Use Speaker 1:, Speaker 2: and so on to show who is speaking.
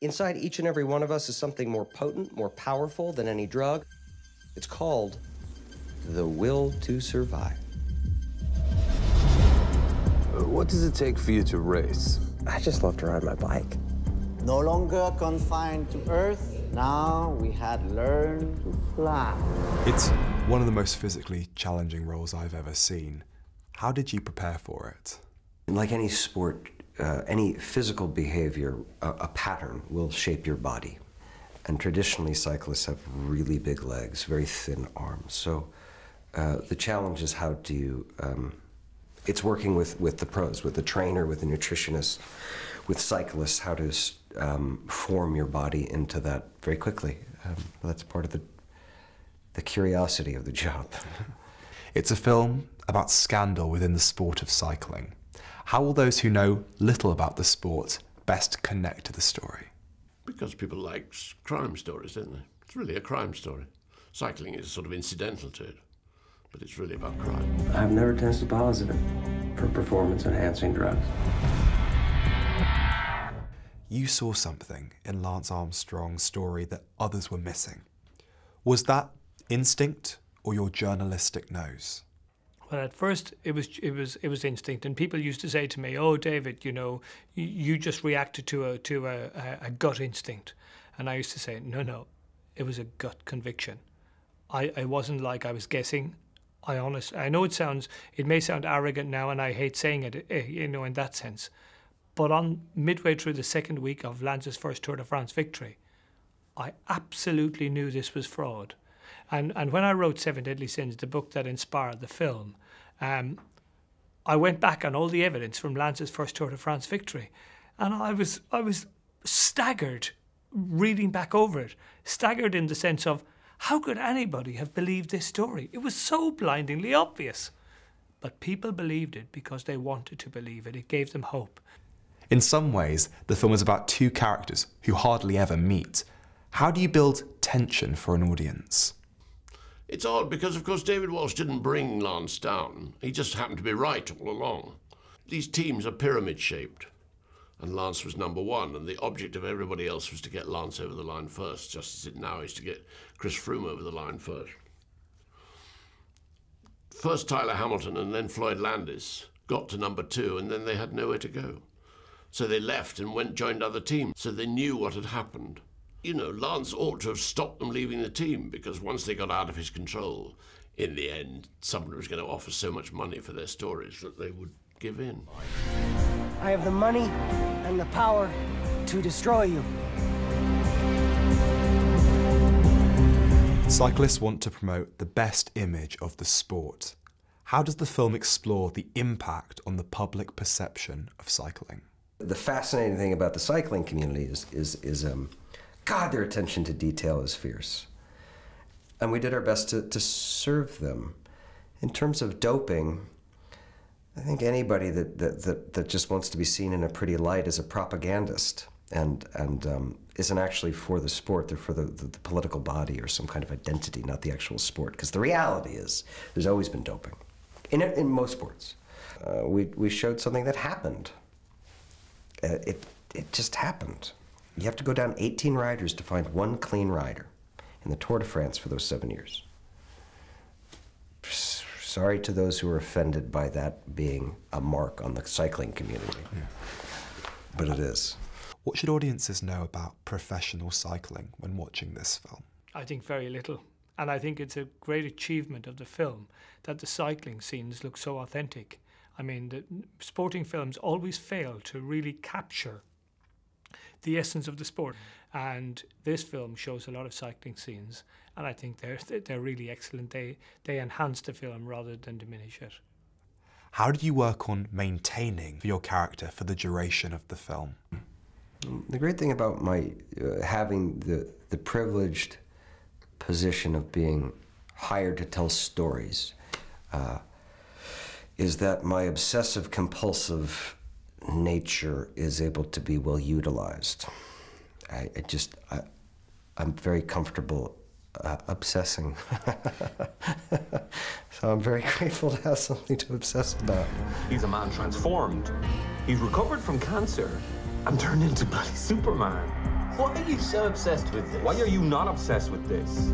Speaker 1: Inside each and every one of us is something more potent, more powerful than any drug. It's called the will to survive.
Speaker 2: What does it take for you to race?
Speaker 1: I just love to ride my bike.
Speaker 3: No longer confined to Earth, now we had learned to fly.
Speaker 4: It's one of the most physically challenging roles I've ever seen. How did you prepare for it?
Speaker 1: Like any sport, any physical behavior, a pattern will shape your body. And traditionally, cyclists have really big legs, very thin arms. So the challenge is how do you, it's working with the pros, with the trainer, with the nutritionist, with cyclists, how to form your body into that very quickly. That's part of the curiosity of the job.
Speaker 4: It's a film about scandal within the sport of cycling. How will those who know little about the sport best connect to the story?
Speaker 5: Because people like crime stories, don't they? It's really a crime story. Cycling is sort of incidental to it, but it's really about crime.
Speaker 1: I've never tested positive for performance-enhancing drugs.
Speaker 4: You saw something in Lance Armstrong's story that others were missing. Was that instinct or your journalistic nose?
Speaker 6: Well, at first it was instinct, and people used to say to me, "Oh, David, you know, you just reacted to a gut instinct," and I used to say, "No, it was a gut conviction. I wasn't like I was guessing. I know it may sound arrogant now, and I hate saying it, you know, in that sense, but on midway through the second week of Lance's first Tour de France victory, I absolutely knew this was fraud." And when I wrote Seven Deadly Sins, the book that inspired the film, I went back on all the evidence from Lance's first Tour de France victory, and I was staggered reading back over it, staggered in the sense of, how could anybody have believed this story? It was so blindingly obvious. But people believed it because they wanted to believe it. It gave them hope.
Speaker 4: In some ways, the film is about two characters who hardly ever meet. How do you build tension for an audience?
Speaker 5: It's odd because, of course, David Walsh didn't bring Lance down. He just happened to be right all along. These teams are pyramid-shaped, and Lance was number one, and the object of everybody else was to get Lance over the line first, just as it now is to get Chris Froome over the line first. First Tyler Hamilton and then Floyd Landis got to number two, and then they had nowhere to go. So they left and joined other teams, so they knew what had happened. You know, Lance ought to have stopped them leaving the team, because once they got out of his control, in the end, someone was going to offer so much money for their stories that they would give in.
Speaker 7: I have the money and the power to destroy you.
Speaker 4: Cyclists want to promote the best image of the sport. How does the film explore the impact on the public perception of cycling?
Speaker 1: The fascinating thing about the cycling community is God, their attention to detail is fierce. And we did our best to serve them. In terms of doping, I think anybody that just wants to be seen in a pretty light is a propagandist and isn't actually for the sport. They're for the political body or some kind of identity, not the actual sport. Because the reality is there's always been doping in most sports. We showed something that happened. It just happened. You have to go down 18 riders to find one clean rider in the Tour de France for those 7 years. Sorry to those who are offended by that being a mark on the cycling community, but it is.
Speaker 4: What should audiences know about professional cycling when watching this film?
Speaker 6: I think very little. And I think it's a great achievement of the film that the cycling scenes look so authentic. I mean, the sporting films always fail to really capture the essence of the sport, and this film shows a lot of cycling scenes, and I think they're really excellent. They enhance the film rather than diminish it.
Speaker 4: How did you work on maintaining your character for the duration of the film?
Speaker 1: The great thing about my having the privileged position of being hired to tell stories is that my obsessive-compulsive nature is able to be well utilized. I'm very comfortable obsessing. So I'm very grateful to have something to obsess about.
Speaker 2: He's a man transformed. He's recovered from cancer and turned into bloody Superman.
Speaker 8: Why are you so obsessed with this?
Speaker 9: Why are you not obsessed with this?